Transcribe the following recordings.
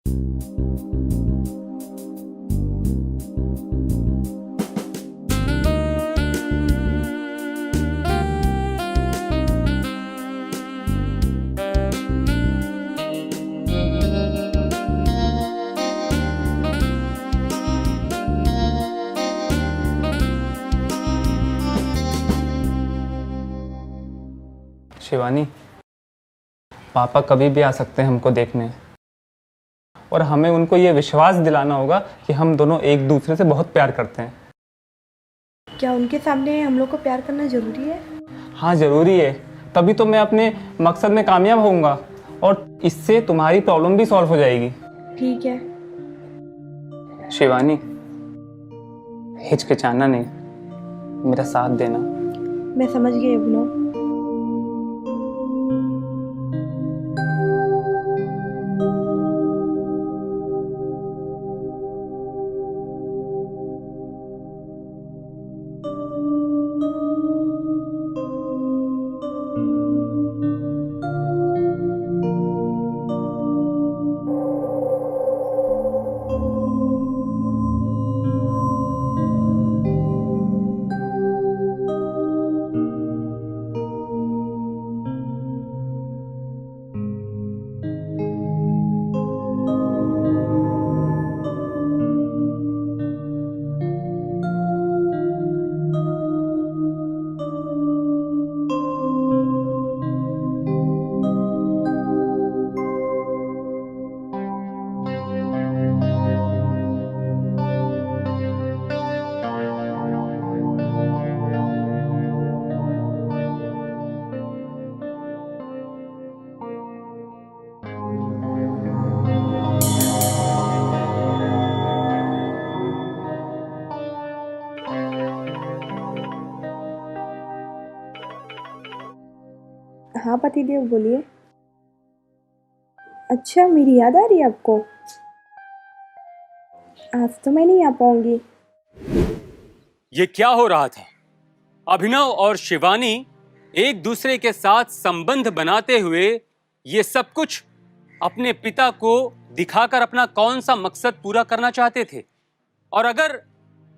शिवानी, पापा कभी भी आ सकते हैं हमको देखने, और हमें उनको ये विश्वास दिलाना होगा कि हम दोनों एक दूसरे से बहुत प्यार करते हैं। क्या उनके सामने हम लोग को प्यार करना जरूरी है? हाँ ज़रूरी है, तभी तो मैं अपने मकसद में कामयाब होऊंगा और इससे तुम्हारी प्रॉब्लम भी सॉल्व हो जाएगी। ठीक है। शिवानी, हिचकिचाना नहीं, मेरा साथ देना। मैं समझ गई अभिनव। हाँ पतिदेव, बोलिए। अच्छा, मेरी याद आ रही है आपको? आज तो मैं नहीं आ पाऊंगी। ये क्या हो रहा था? अभिनव और शिवानी एक दूसरे के साथ संबंध बनाते हुए ये सब कुछ अपने पिता को दिखाकर अपना कौन सा मकसद पूरा करना चाहते थे? और अगर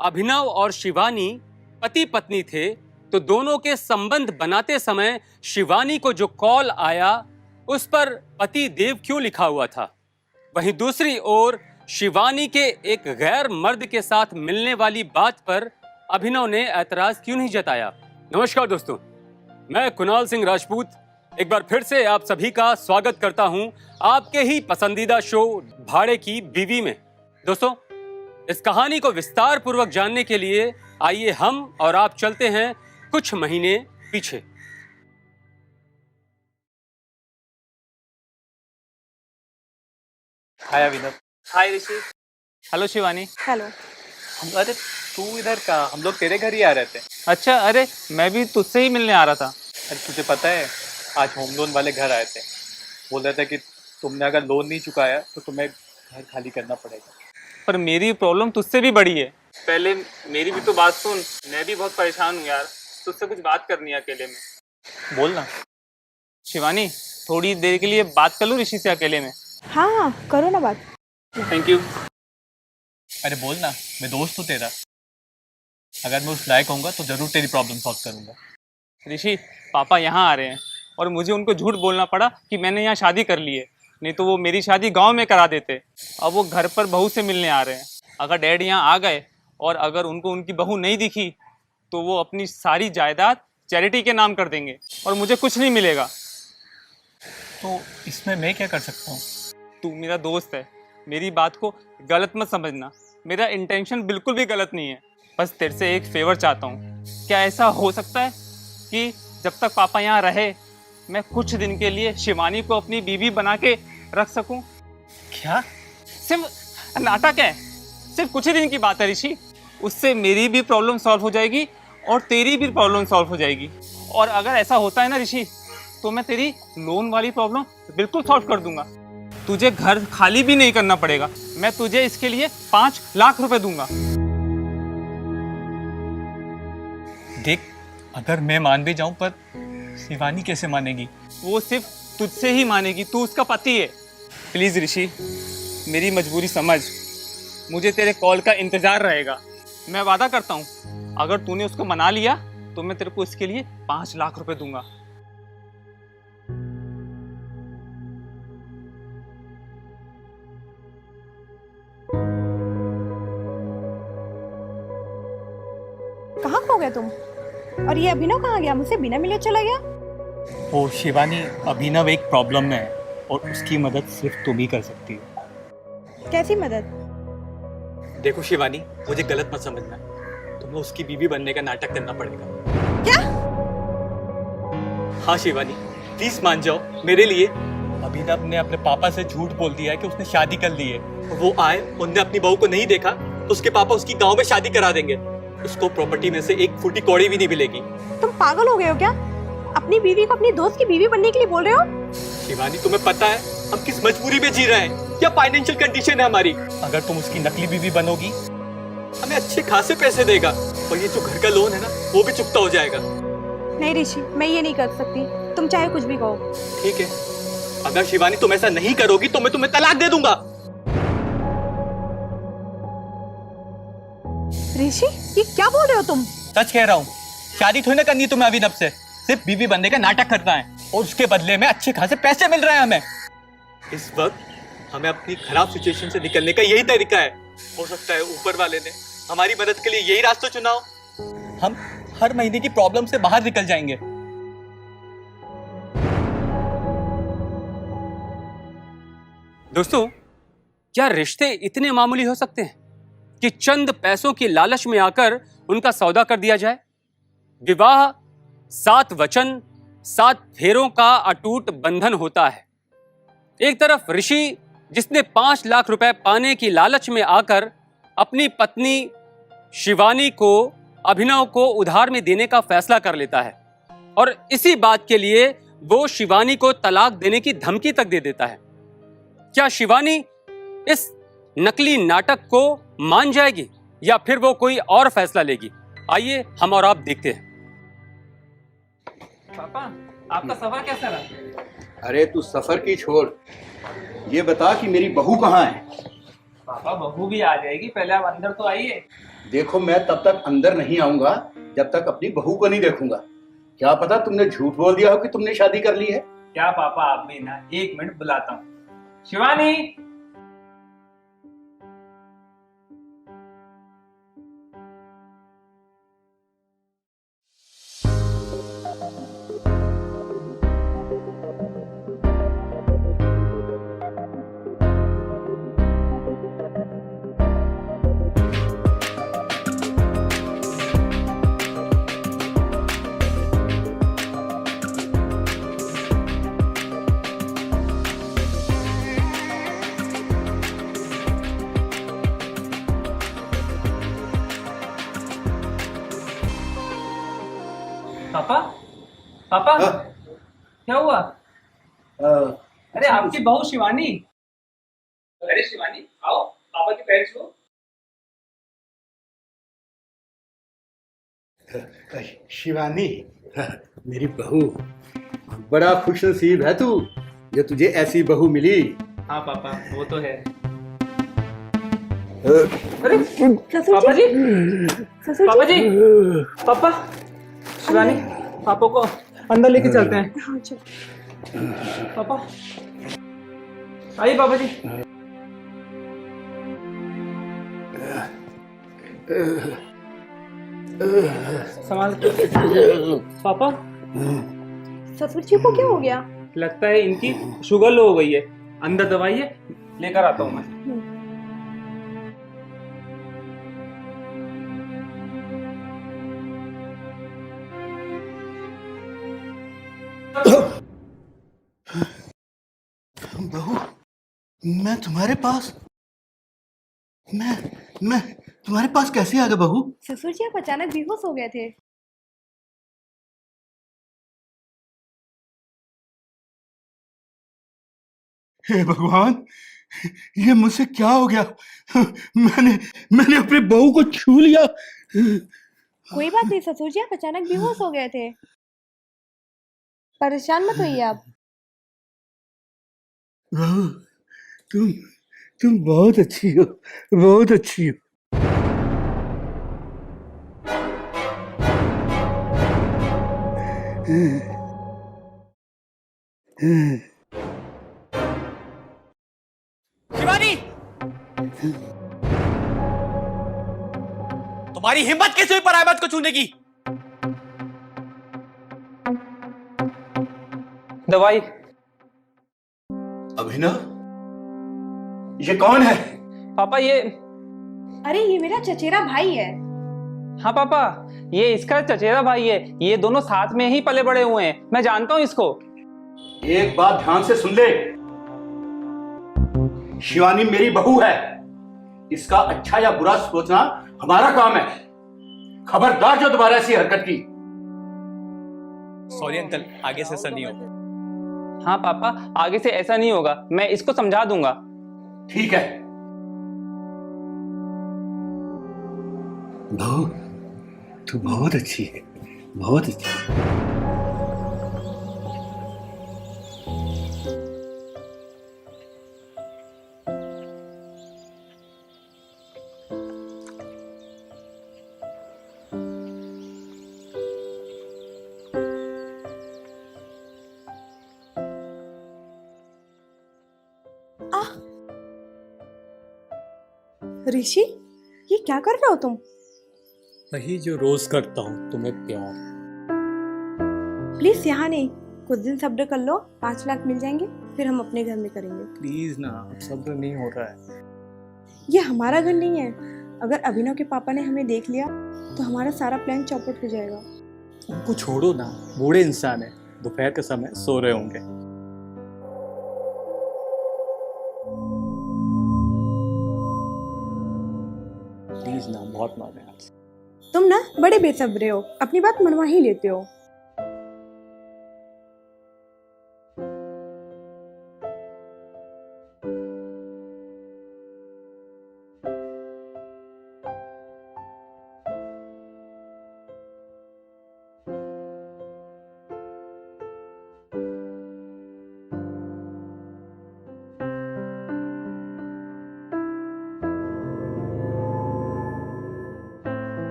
अभिनव और शिवानी पति पत्नी थे तो दोनों के संबंध बनाते समय शिवानी को जो कॉल आया उस पर पति देव क्यों लिखा हुआ था? वहीं दूसरी ओर शिवानी के एक गैर मर्द के साथ मिलने वाली बात पर अभिनव ने ऐतराज क्यों नहीं जताया? नमस्कार दोस्तों, मैं कुणाल सिंह राजपूत एक बार फिर से आप सभी का स्वागत करता हूं आपके ही पसंदीदा शो भाड़े की बीवी में। दोस्तों, इस कहानी को विस्तार पूर्वक जानने के लिए आइए हम और आप चलते हैं कुछ महीने पीछे। हाय अभिनव। हाय ऋषि। हेलो शिवानी। हेलो। अरे तू इधर का, हम लोग तेरे घर ही आ रहे थे। अच्छा, अरे मैं भी तुझसे ही मिलने आ रहा था। अरे तुझे पता है, आज होम लोन वाले घर आए थे। बोल रहे थे कि तुमने अगर लोन नहीं चुकाया तो तुम्हें घर खाली करना पड़ेगा। पर मेरी प्रॉब्लम तुझसे भी बड़ी है। पहले मेरी भी तो बात सुन, मैं भी बहुत परेशान हूँ यार, तुझसे कुछ बात करनी है अकेले में। बोलना। शिवानी, थोड़ी देर के लिए बात कर लूँ ऋषि से अकेले में? हाँ हाँ, करो ना बात। Thank you. अरे बोलना, मैं दोस्त हूँ तेरा। अगर मैं उस लायक होऊंगा तो जरूर तेरी प्रॉब्लम सॉल्व करूंगा। ऋषि, पापा यहाँ आ रहे हैं और मुझे उनको झूठ बोलना पड़ा कि मैंने यहाँ शादी कर ली है, नहीं तो वो मेरी शादी गांव में करा देते। अब वो घर पर बहू से मिलने आ रहे हैं। अगर डैड यहाँ आ गए और अगर उनको उनकी बहू नहीं दिखी तो वो अपनी सारी जायदाद चैरिटी के नाम कर देंगे और मुझे कुछ नहीं मिलेगा। तो इसमें मैं क्या कर सकता हूँ? तू मेरा दोस्त है, मेरी बात को गलत मत समझना। मेरा इंटेंशन बिल्कुल भी गलत नहीं है, बस तेरे से एक फेवर चाहता हूँ। क्या ऐसा हो सकता है कि जब तक पापा यहाँ रहे मैं कुछ दिन के लिए शिवानी को अपनी बीवी बना के रख सकूँ? क्या? सिर्फ नाटक है, सिर्फ कुछ ही दिन की बात है ऋषि। उससे मेरी भी प्रॉब्लम सॉल्व हो जाएगी और तेरी भी प्रॉब्लम सॉल्व हो जाएगी। और अगर ऐसा होता है ना ऋषि, तो मैं तेरी लोन वाली प्रॉब्लम बिल्कुल सॉल्व कर दूंगा। तुझे घर खाली भी नहीं करना पड़ेगा। मैं तुझे इसके लिए 5 लाख रुपए दूंगा। देख, अगर मैं मान भी जाऊं पर शिवानी कैसे मानेगी? वो सिर्फ तुझसे ही मानेगी, तू उसका पति है। प्लीज ऋषि, मेरी मजबूरी समझ। मुझे तेरे कॉल का इंतजार रहेगा। मैं वादा करता हूँ अगर तूने उसको मना लिया तो मैं तेरे को इसके लिए 5 लाख रुपए दूंगा। कहाँ खो गए तुम? और ये अभिनव कहाँ गया? मुझसे बिना मिले चला गया। ओ शिवानी, अभिनव एक प्रॉब्लम में है और उसकी मदद सिर्फ तुम ही कर सकती हो। कैसी मदद? देखो शिवानी, मुझे गलत मत समझना, तुम्हें उसकी बीवी बनने का नाटक करना पड़ेगा। क्या? हाँ शिवानी, प्लीज मान जाओ मेरे लिए। अभिनव ने अपने पापा से झूठ बोल दिया है कि उसने शादी कर ली है। वो आए, उनने अपनी बहू को नहीं देखा तो उसके पापा उसकी गांव में शादी करा देंगे। उसको प्रॉपर्टी में से एक फूटी कौड़ी भी नहीं मिलेगी। तुम पागल हो गए हो क्या? अपनी बीवी को अपनी दोस्त की बीवी बनने के लिए बोल रहे हो? शिवानी, तुम्हें पता है हम किस मजबूरी में जी रहे हैं, क्या फाइनेंशियल कंडीशन है हमारी। अगर तुम उसकी नकली बीवी बनोगी हमें अच्छे खासे पैसे देगा और ये जो घर का लोन है ना वो भी चुकता हो जाएगा। नहीं ऋषि, मैं ये नहीं कर सकती। तुम चाहे कुछ भी कहो। ठीक है, अगर शिवानी तुम ऐसा नहीं करोगी तो मैं तुम्हें तलाक दे दूंगा। ऋषि, ये क्या बोल रहे हो तुम? सच कह रहा हूँ, शादी थोड़ी ना करनी है तुम्हें अभिनव से, सिर्फ बीवी बनने का नाटक करना है और उसके बदले में अच्छे खासे पैसे मिल रहे हैं हमें। इस वक्त हमें अपनी खराब सिचुएशन से निकलने का यही तरीका है। हो सकता है ऊपर वाले ने हमारी मदद के लिए यही रास्ता चुना हो। हम हर महीने की प्रॉब्लम से बाहर निकल जाएंगे। दोस्तों, क्या रिश्ते इतने मामूली हो सकते हैं कि चंद पैसों की लालच में आकर उनका सौदा कर दिया जाए? विवाह 7 वचन 7 फेरों का अटूट बंधन होता है। एक तरफ ऋषि, जिसने 5 लाख रुपए पाने की लालच में आकर अपनी पत्नी शिवानी को अभिनव को उधार में देने का फैसला कर लेता है और इसी बात के लिए वो शिवानी को तलाक देने की धमकी तक दे देता है। क्या शिवानी इस नकली नाटक को मान जाएगी या फिर वो कोई और फैसला लेगी? आइए हम और आप देखते हैं। पापा, आपका सफर कैसा रहा? अरे तू सफर की छोड़, ये बता कि मेरी बहू कहाँ है? पापा, बहू भी आ जाएगी, पहले आप अंदर तो आइए। देखो, मैं तब तक अंदर नहीं आऊंगा जब तक अपनी बहू को नहीं देखूंगा। क्या पता तुमने झूठ बोल दिया हो कि तुमने शादी कर ली है। क्या पापा, आप भी ना, 1 मिनट बुलाता हूँ। शिवानी, पापा, पापा, हाँ? क्या हुआ? अरे आपकी बहू शिवानी। अरे शिवानी, आओ, पापा के पैर छुओ। शिवानी, मेरी बहू, बड़ा खुश नसीब है तू जो तुझे ऐसी बहू मिली। हाँ पापा, वो तो है। ससुर पापा जी, ससुर पापा जी, पापा, शिवानी, पापा को अंदर लेके चलते हैं। हाँ चल। पापा, आइए पापा जी। संभाल के। पापा, ससुर जी को क्या हो गया? लगता है इनकी शुगर लो हो गई है। अंदर दवाई है, लेकर आता हूँ मैं। बहू, मैं तुम्हारे पास मैं तुम्हारे पास कैसे आ गया बहू? ससुर जी आप अचानक बेहोश हो गए थे। हे भगवान, ये मुझसे क्या हो गया? मैंने अपनी बहू को छू लिया। कोई बात नहीं ससुर जी, आप अचानक बेहोश हो गए थे। परेशान मत होइए आप। बहू, तुम बहुत अच्छी हो, बहुत अच्छी हो। शिवानी, तुम्हारी हिम्मत कैसे हुई पर अहमद को छूने की? दवाई। अभिनव, ये कौन है? पापा ये, अरे ये मेरा चचेरा भाई है। हाँ पापा, ये इसका चचेरा भाई है। ये दोनों साथ में ही पले बड़े हुए हैं, मैं जानता हूँ इसको। एक बात ध्यान से सुन ले, शिवानी मेरी बहू है। इसका अच्छा या बुरा सोचना हमारा काम है। खबरदार जो दोबारा ऐसी हरकत की। सॉरी अंकल, आगे से ऐसा नहीं होगा। हाँ पापा, आगे से ऐसा नहीं होगा, मैं इसको समझा दूंगा। ठीक है। बहू, तू बहुत अच्छी है, बहुत अच्छी। ऋषि, ये क्या कर रहे हो तुम? वही जो रोज करता हूँ, तुम्हें प्यार। प्लीज यहाँ नहीं, कुछ दिन सब्र कर लो, 5 लाख मिल जाएंगे, फिर हम अपने घर में करेंगे। प्लीज ना, अब सब्र नहीं हो रहा है। ये हमारा घर नहीं है। अगर अभिनव के पापा ने हमें देख लिया तो हमारा सारा प्लान चौपट हो जाएगा। उनको छोड़ो ना, बूढ़े इंसान है, दोपहर के समय सो रहे होंगे। प्लीज ना, बहुत मारे आज। तुम ना बड़े बेसब्रे हो, अपनी बात मनवा ही लेते हो।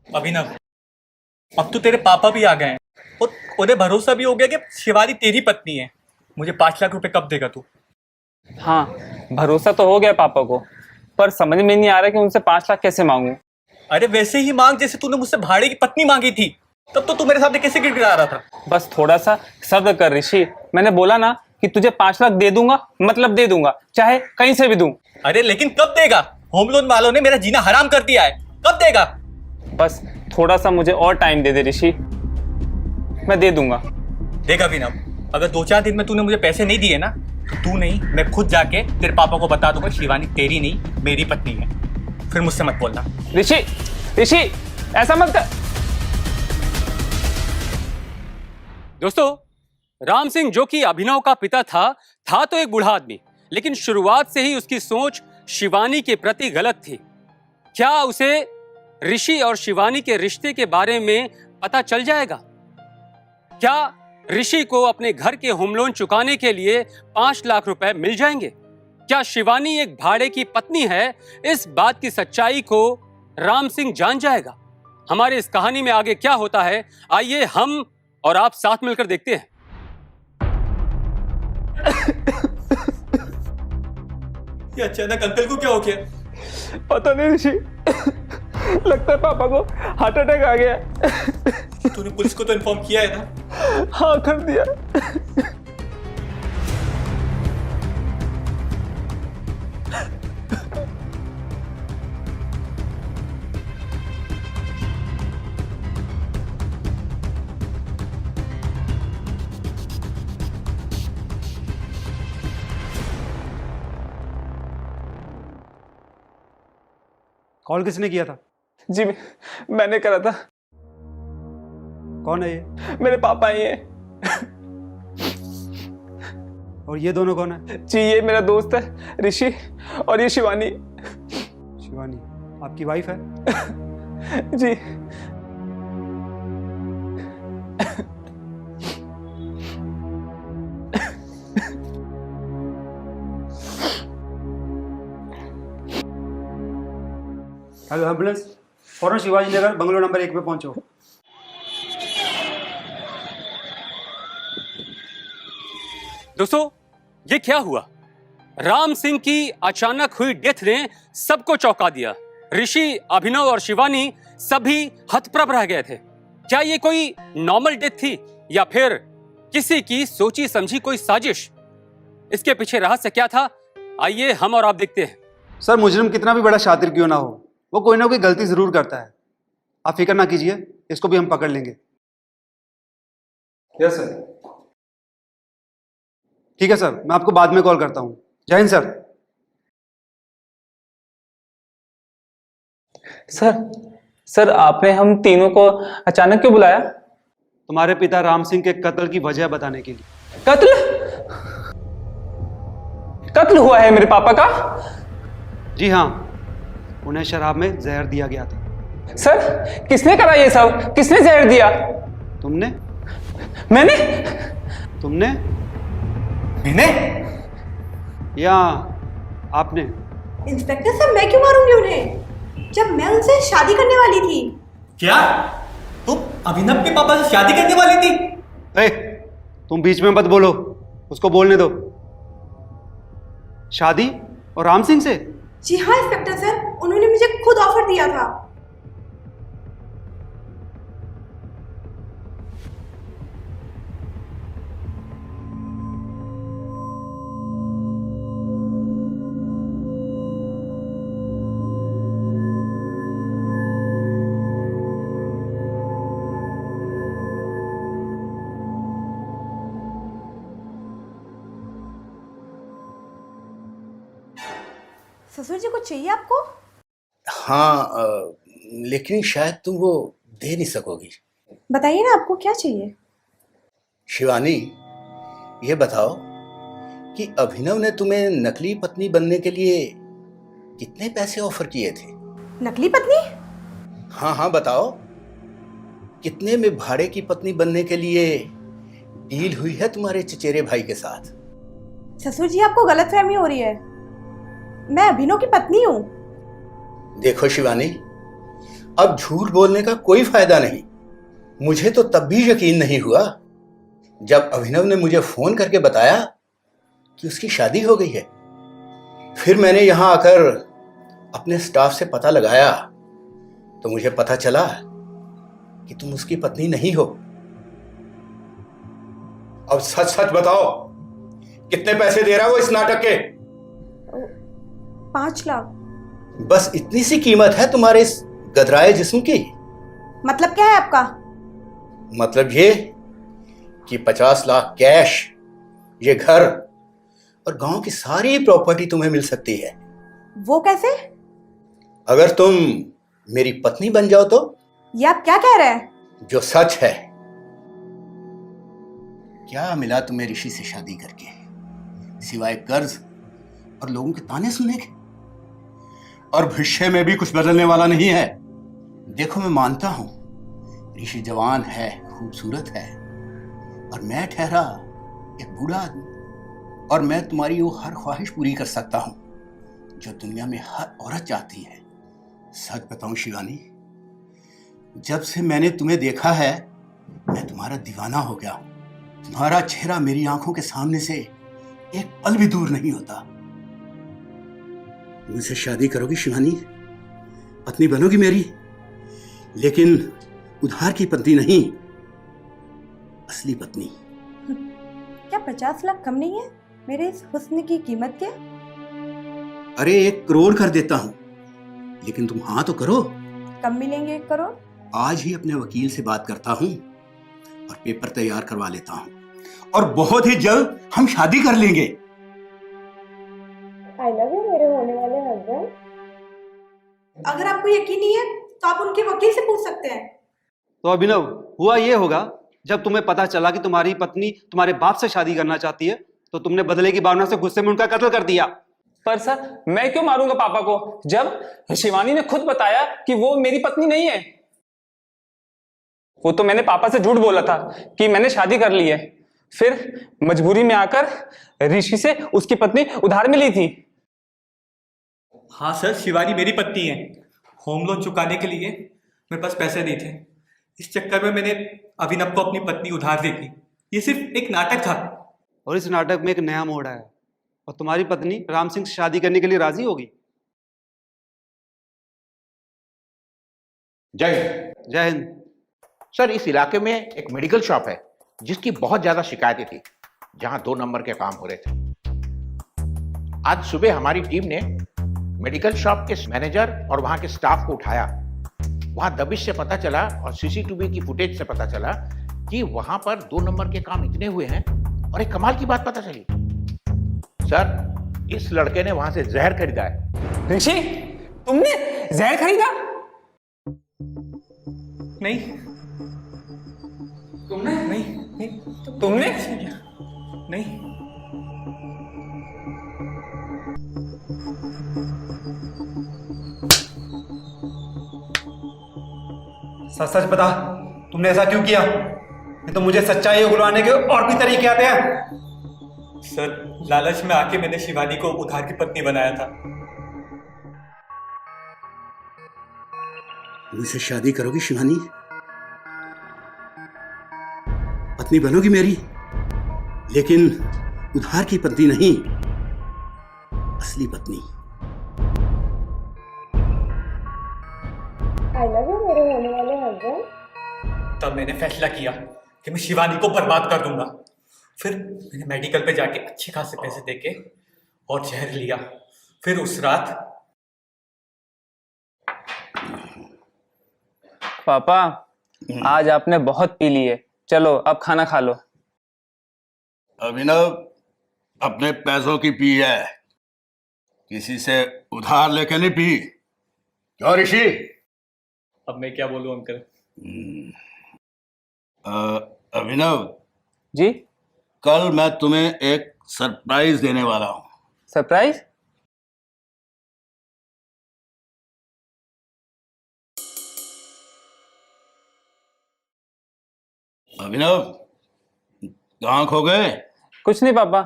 अभिनव, अब तो तेरे पापा भी आ गए हैं और उन्हें भरोसा भी हो गया कि शिवानी तेरी पत्नी है। मुझे 5 लाख रुपए कब देगा तू? हाँ, भरोसा तो हो गया पापा को, पर समझ में नहीं आ रहा कि उनसे 5 लाख कैसे मांगू। अरे वैसे ही मांग जैसे तूने मुझसे भाड़े की पत्नी मांगी थी। तब तो तू मेरे सामने कैसे गिड़गिड़ा रहा था? बस थोड़ा सा सब्र कर ऋषि, मैंने बोला ना कि तुझे 5 लाख दे दूंगा, मतलब दे दूंगा, चाहे कहीं से भी दूं। अरे लेकिन कब देगा? होम लोन वालों ने मेरा जीना हराम कर दिया है, कब देगा? बस थोड़ा सा मुझे और टाइम दे दे ऋषि, मैं दे दूंगा। देख अभिनव, अगर 2-4 दिन में तूने मुझे पैसे नहीं दिए ना, तो तू नहीं, मैं खुद जाके तेरे पापा को बता दूंगा शिवानी तेरी नहीं मेरी पत्नी है। फिर मुझसे मत बोलना। ऋषि, ऋषि ऐसा मत कर। दोस्तों, राम सिंह जो कि अभिनव का पिता था तो एक बूढ़ा आदमी, लेकिन शुरुआत से ही उसकी सोच शिवानी के प्रति गलत थी। क्या उसे ऋषि और शिवानी के रिश्ते के बारे में पता चल जाएगा? क्या ऋषि को अपने घर के होम लोन चुकाने के लिए 5 लाख रुपए मिल जाएंगे? क्या शिवानी एक भाड़े की पत्नी है? इस बात की सच्चाई को राम सिंह जान जाएगा। हमारे इस कहानी में आगे क्या होता है, आइए हम और आप साथ मिलकर देखते हैं। ये अचानक अंकल को क्या हो गया? पता नहीं ऋषि, लगता है पापा को हार्ट अटैक आ गया है। तूने पुलिस को तो इन्फॉर्म किया है ना? हाँ, कर दिया। कॉल किसने किया था? जी मैंने करा था। कौन है ये? मेरे पापा ही हैं। और ये दोनों कौन है? जी ये मेरा दोस्त है ऋषि, और ये शिवानी। शिवानी आपकी वाइफ है? जी। हेलो एम्बुलेंस, फौरन शिवाजी नगर बंगलो नंबर 1 पे पहुंचो। दोस्तों, ये क्या हुआ? राम सिंह की अचानक हुई डेथ ने सबको चौंका दिया। ऋषि, अभिनव और शिवानी सभी हतप्रभ रह गए थे। क्या ये कोई नॉर्मल डेथ थी या फिर किसी की सोची समझी कोई साजिश? इसके पीछे रहस्य क्या था, आइए हम और आप देखते हैं। सर, मुजरिम कितना भी बड़ा शातिर क्यों ना हो, वो कोई ना कोई गलती जरूर करता है। आप फिक्र ना कीजिए, इसको भी हम पकड़ लेंगे। Yes sir. ठीक है सर, मैं आपको बाद में कॉल करता हूँ। जय हिंद सर। सर आपने हम तीनों को अचानक क्यों बुलाया? तुम्हारे पिता राम सिंह के कत्ल की वजह बताने के लिए। कत्ल हुआ है मेरे पापा का? जी हाँ, उन्हें शराब में जहर दिया गया था। सर किसने करा ये सब? किसने जहर दिया? तुमने? मैंने? तुमने मैंने? या आपने? इंस्पेक्टर साहब, मैं क्यों मारूंगी उन्हें जब मैं उनसे शादी करने वाली थी? क्या तुम अभिनव के पापा से शादी करने वाली थी? ए, तुम बीच में मत बोलो, उसको बोलने दो। शादी और राम सिंह से? जी हाँ इंस्पेक्टर सर, उन्होंने मुझे खुद ऑफर दिया था। ससुर जी कुछ चाहिए आपको? हाँ, लेकिन शायद तुम वो दे नहीं सकोगी। बताइए ना, आपको क्या चाहिए? शिवानी, ये बताओ कि अभिनव ने तुम्हें नकली पत्नी बनने के लिए कितने पैसे ऑफर किए थे? नकली पत्नी? हाँ हाँ बताओ, कितने में भाड़े की पत्नी बनने के लिए डील हुई है तुम्हारे चचेरे भाई के साथ? ससुर जी, आपको गलतफहमी हो रही है। मैं अभिनव की पत्नी हूँ। देखो शिवानी, अब झूठ बोलने का कोई फायदा नहीं। मुझे तो तब भी यकीन नहीं हुआ जब अभिनव ने मुझे फोन करके बताया कि उसकी शादी हो गई है। फिर मैंने यहां आकर अपने स्टाफ से पता लगाया तो मुझे पता चला कि तुम उसकी पत्नी नहीं हो। अब सच सच बताओ, कितने पैसे दे रहा है वो इस नाटक के? 5 लाख। बस इतनी सी कीमत है तुम्हारे इस गदराए जिस्म की? मतलब क्या है आपका? मतलब ये कि 50 लाख कैश, ये घर और गांव की सारी प्रॉपर्टी तुम्हें मिल सकती है। वो कैसे? अगर तुम मेरी पत्नी बन जाओ तो। ये आप क्या कह रहे हैं? जो सच है क्या मिला तुम्हें ऋषि से शादी करके, सिवाय कर्ज और लोगों के ताने सुनने के? और भविष्य में भी कुछ बदलने वाला नहीं है। देखो, मैं मानता हूं ऋषि जवान है, खूबसूरत है, और मैं ठहरा एक बूढ़ा आदमी, और मैं तुम्हारी वो हर ख्वाहिश पूरी कर सकता हूं जो दुनिया में हर औरत चाहती है। सच बताऊं शिवानी, जब से मैंने तुम्हें देखा है मैं तुम्हारा दीवाना हो गया हूं। तुम्हारा चेहरा मेरी आंखों के सामने से एक पल भी दूर नहीं होता। मुझसे शादी करोगी शिवानी? पत्नी बनोगी मेरी, लेकिन उधार की पत्नी नहीं, असली पत्नी। क्या 50 लाख कम नहीं है मेरे इस हुस्न की कीमत के? अरे 1 करोड़ कर देता हूं, लेकिन तुम हाँ तो करो। कम मिलेंगे 1 करोड़? आज ही अपने वकील से बात करता हूं और पेपर तैयार करवा लेता हूं, और बहुत ही जल्द हम शादी कर लेंगे। आई लव यू मेरे होने वाले हस्बैंड। अगर आपको यकीन नहीं है तो आप उनके वकील से पूछ सकते हैं। तो अभिनव, हुआ ये होगा, जब तुम्हें पता चला कि तुम्हारी पत्नी तुम्हारे बाप से शादी करना चाहती है तो तुमने बदले की भावना से गुस्से में उनका कत्ल कर दिया। पर सर, मैं क्यों मारूंगा पापा को, जब शिवानी ने खुद बताया कि वो मेरी पत्नी नहीं है। वो तो मैंने पापा से झूठ बोला था कि मैंने शादी कर ली है, फिर मजबूरी में आकर ऋषि से उसकी पत्नी उधार में ली थी। हाँ सर, शिवानी मेरी पत्नी है। होम लोन चुकाने के लिए मेरे पास पैसे नहीं थे, इस चक्कर में मैंने अभिनव को अपनी पत्नी उधार दी थी। ये सिर्फ एक नाटक था। और इस नाटक में एक नया मोड़ आया और तुम्हारी पत्नी राम सिंह से शादी करने के लिए राजी होगी। जय हिंद। जय हिंद। सर, इस इलाके में एक मेडिकल शॉप है जिसकी बहुत ज्यादा शिकायतें थी, जहां 2 नंबर के काम हो रहे थे। आज सुबह हमारी टीम ने मेडिकल शॉप के मैनेजर और वहां के स्टाफ को उठाया। वहां दबिश से पता चला और सीसीटीवी की फुटेज से पता चला कि वहां पर 2 नंबर के काम इतने हुए हैं। और एक कमाल की बात पता चली सर, इस लड़के ने वहां से जहर खरीदा है। ऋषि, तुमने जहर खरीदा? नहीं, तुमने नहीं, तुमने नहीं। सच सच बता, तुमने ऐसा क्यों किया? नहीं तो मुझे सच्चाई उगलवाने के और भी तरीके आते हैं। सर, लालच में आके मैंने शिवानी को उधार की पत्नी बनाया था। मुझसे शादी करोगी शिवानी? पत्नी बनोगी मेरी, लेकिन उधार की पत्नी नहीं, असली पत्नी। आई लव यू मेरे होने वाले हस्बैंड। तब मैंने फैसला किया कि मैं शिवानी को बर्बाद कर दूंगा। फिर मैंने मेडिकल पे जाके अच्छे खासे पैसे देके और जहर लिया। फिर उस रात पापा, आज आपने बहुत पी ली है, चलो अब खाना खा लो। अभिनव अपने पैसों की पी है, किसी से उधार लेके नहीं पी। क्यों ऋषि? अब मैं क्या बोलूं अंकल। अभिनव जी? कल मैं तुम्हें एक सरप्राइज देने वाला हूं। सरप्राइज? अभिनव कहाँ खो गए? कुछ नहीं पापा।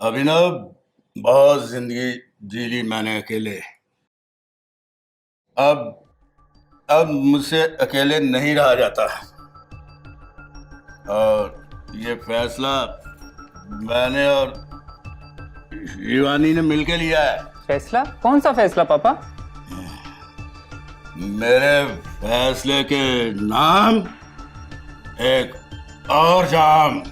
अभिनव, बहुत जिंदगी जी ली मैंने अकेले। अब मुझसे अकेले नहीं रहा जाता, और ये फैसला मैंने और शिवानी ने मिलकर लिया है। फैसला? कौन सा फैसला पापा? मेरे फैसले के नाम एक और जाम।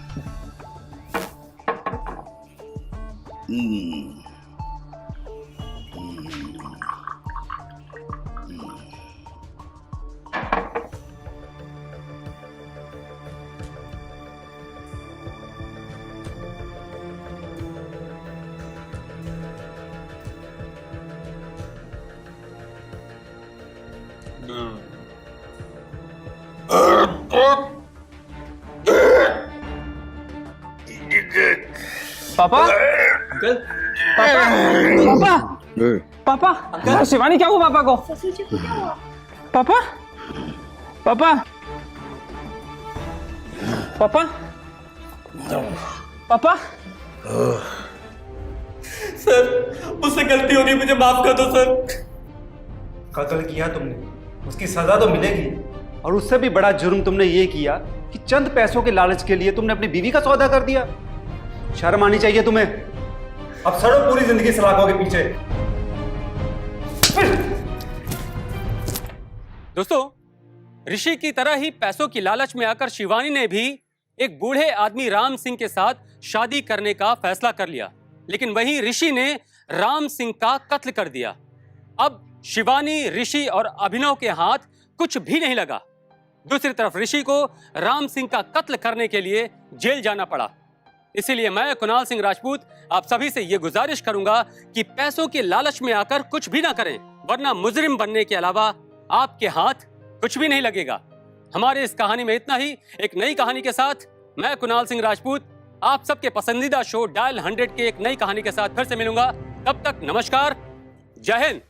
पापा अंकल पापा पापा पापा शिवानी क्या हुआ पापा को पापा पापा पापा पापा सर मुझसे गलती हो गई, मुझे माफ कर दो सर। कत्ल किया तुमने, उसकी सजा तो मिलेगी। और उससे भी बड़ा जुर्म तुमने ये किया कि चंद पैसों के लालच के लिए तुमने अपनी बीवी का सौदा कर दिया। शर्म आनी चाहिए तुम्हें। अब सड़ो पूरी जिंदगी सलाखों के पीछे। दोस्तों, ऋषि की तरह ही पैसों की लालच में आकर शिवानी ने भी एक बूढ़े आदमी राम सिंह के साथ शादी करने का फैसला कर लिया, लेकिन वहीं ऋषि ने राम सिंह का कत्ल कर दिया। अब शिवानी, ऋषि और अभिनव के हाथ कुछ भी नहीं लगा। दूसरी तरफ ऋषि को राम सिंह का कत्ल करने के लिए जेल जाना पड़ा। इसीलिए मैं कुणाल सिंह राजपूत आप सभी से यह गुजारिश करूंगा कि पैसों के लालच में आकर कुछ भी ना करें, वरना मुजरिम बनने के अलावा आपके हाथ कुछ भी नहीं लगेगा। हमारे इस कहानी में इतना ही। एक नई कहानी के साथ मैं कुणाल सिंह राजपूत आप सबके पसंदीदा शो डायल 100 के एक नई कहानी के साथ फिर से मिलूंगा। तब तक नमस्कार, जय हिंद।